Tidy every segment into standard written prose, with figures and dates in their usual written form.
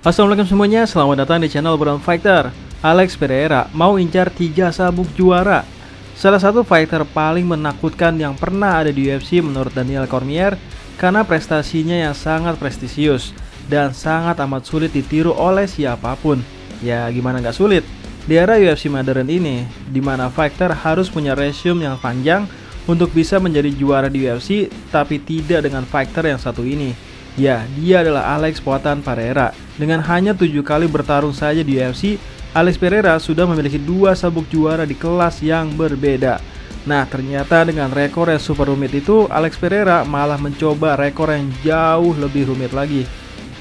Assalamualaikum semuanya, selamat datang di channel Brown Fighter. Alex Pereira mau incar 3 sabuk juara. Salah satu fighter paling menakutkan yang pernah ada di UFC menurut Daniel Cormier, karena prestasinya yang sangat prestisius dan sangat amat sulit ditiru oleh siapapun. Ya gimana gak sulit? Di era UFC modern ini, di mana fighter harus punya resume yang panjang untuk bisa menjadi juara di UFC, tapi tidak dengan fighter yang satu ini. Ya, dia adalah Alex Poatan Pereira. Dengan hanya 7 kali bertarung saja di UFC, Alex Pereira sudah memiliki 2 sabuk juara di kelas yang berbeda. Nah, ternyata dengan rekor yang super rumit itu, Alex Pereira malah mencoba rekor yang jauh lebih rumit lagi,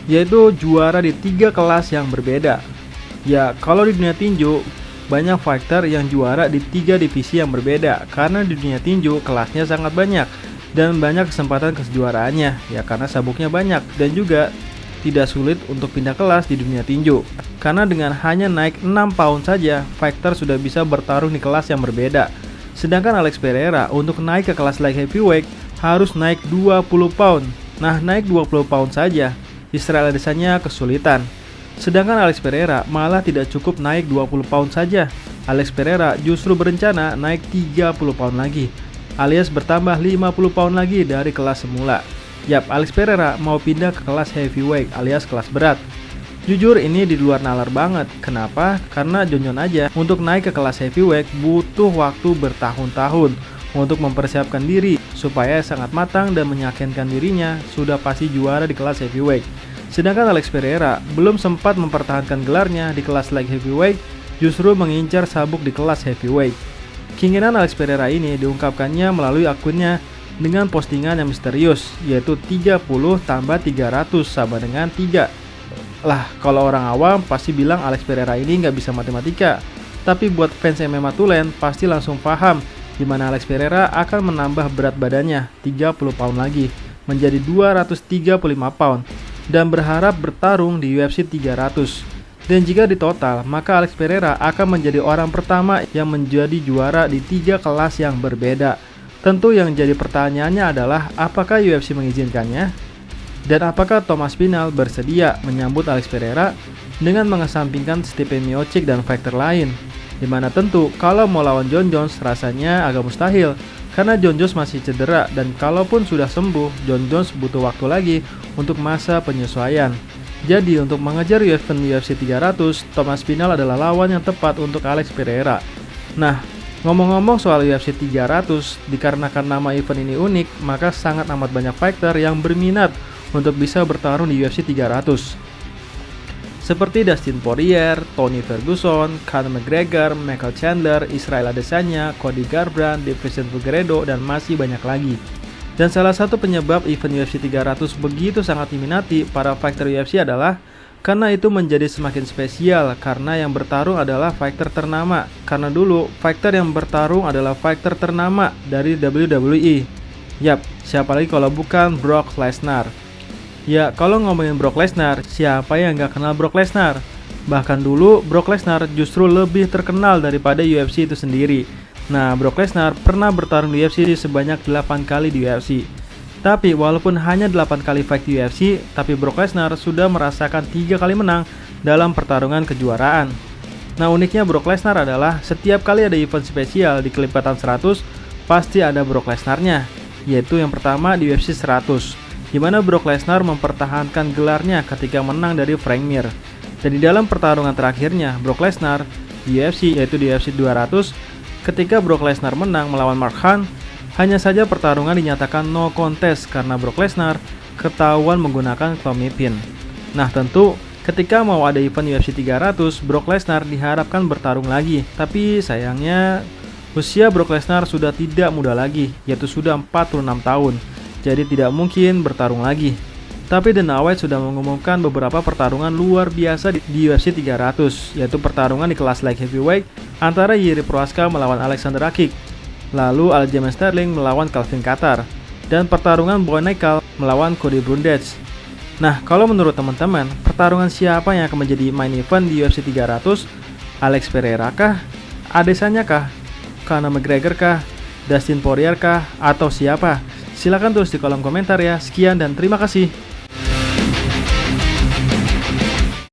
yaitu juara di 3 kelas yang berbeda. Ya, kalau di dunia tinju, banyak fighter yang juara di 3 divisi yang berbeda, karena di dunia tinju kelasnya sangat banyak dan banyak kesempatan kejuaraannya, ya karena sabuknya banyak, dan juga tidak sulit untuk pindah kelas di dunia tinju, karena dengan hanya naik 6 pound saja, fighter sudah bisa bertarung di kelas yang berbeda. Sedangkan Alex Pereira untuk naik ke kelas light heavyweight harus naik 20 pound. Nah, naik 20 pound saja Israel Adesanya kesulitan. Sedangkan Alex Pereira malah tidak cukup naik 20 pound saja. Alex Pereira justru berencana naik 30 pound lagi, alias bertambah 50 pound lagi dari kelas semula. Yap, Alex Pereira mau pindah ke kelas heavyweight alias kelas berat. Jujur ini di luar nalar banget. Kenapa? Karena Jon aja untuk naik ke kelas heavyweight butuh waktu bertahun-tahun untuk mempersiapkan diri supaya sangat matang dan meyakinkan dirinya sudah pasti juara di kelas heavyweight. Sedangkan Alex Pereira belum sempat mempertahankan gelarnya di kelas light heavyweight, justru mengincar sabuk di kelas heavyweight. Keinginan Alex Pereira ini diungkapkannya melalui akunnya dengan postingan yang misterius, yaitu 30 tambah 300 sama dengan 3. Lah, kalau orang awam pasti bilang Alex Pereira ini nggak bisa matematika. Tapi buat fans MMA Tulen pasti langsung paham gimana Alex Pereira akan menambah berat badannya 30 pound lagi menjadi 235 pound dan berharap bertarung di UFC 300. Dan jika ditotal, maka Alex Pereira akan menjadi orang pertama yang menjadi juara di 3 kelas yang berbeda. Tentu yang jadi pertanyaannya adalah apakah UFC mengizinkannya? Dan apakah Thomas Spinell bersedia menyambut Alex Pereira dengan mengesampingkan Stipe Miocic dan fighter lain? Dimana tentu kalau mau lawan Jon Jones rasanya agak mustahil, karena Jon Jones masih cedera dan kalaupun sudah sembuh, Jon Jones butuh waktu lagi untuk masa penyesuaian. Jadi untuk mengejar event UFC 300, Thomas Spinell adalah lawan yang tepat untuk Alex Pereira. Nah, ngomong-ngomong soal UFC 300, dikarenakan nama event ini unik, maka sangat amat banyak fighter yang berminat untuk bisa bertarung di UFC 300. Seperti Dustin Poirier, Tony Ferguson, Conor McGregor, Michael Chandler, Israel Adesanya, Cody Garbrandt, Deiveson Figueiredo, dan masih banyak lagi. Dan salah satu penyebab event UFC 300 begitu sangat diminati para fighter UFC adalah karena itu menjadi semakin spesial karena yang bertarung adalah fighter ternama. Karena dulu fighter yang bertarung adalah fighter ternama dari WWE. Yap, siapa lagi kalau bukan Brock Lesnar. Ya, kalau ngomongin Brock Lesnar, siapa yang gak kenal Brock Lesnar? Bahkan dulu Brock Lesnar justru lebih terkenal daripada UFC itu sendiri. Nah, Brock Lesnar pernah bertarung di UFC sebanyak 8 kali di UFC. Tapi walaupun hanya 8 kali fight di UFC, tapi Brock Lesnar sudah merasakan 3 kali menang dalam pertarungan kejuaraan. Nah, uniknya Brock Lesnar adalah setiap kali ada event spesial di kelipatan 100, pasti ada Brock Lesnar-nya, yaitu yang pertama di UFC 100, di mana Brock Lesnar mempertahankan gelarnya ketika menang dari Frank Mir. Dan di dalam pertarungan terakhirnya Brock Lesnar di UFC, yaitu di UFC 200, ketika Brock Lesnar menang melawan Mark Hunt, hanya saja pertarungan dinyatakan no contest karena Brock Lesnar ketahuan menggunakan clomipin. Nah, tentu ketika mau ada event UFC 300, Brock Lesnar diharapkan bertarung lagi. Tapi sayangnya usia Brock Lesnar sudah tidak muda lagi, yaitu sudah 46 tahun. Jadi tidak mungkin bertarung lagi. Tapi Dana White sudah mengumumkan beberapa pertarungan luar biasa di UFC 300, yaitu pertarungan di kelas light heavyweight antara Jiri Prochazka melawan Alexander Rakic, lalu Aljamain Sterling melawan Calvin Kattar, dan pertarungan Boy Nickal melawan Cody Brundage. Nah, kalau menurut teman-teman, pertarungan siapa yang akan menjadi main event di UFC 300? Alex Pereira kah? Adesanya kah? Conor McGregor kah? Dustin Poirier kah? Atau siapa? Silahkan tulis di kolom komentar ya. Sekian dan terima kasih.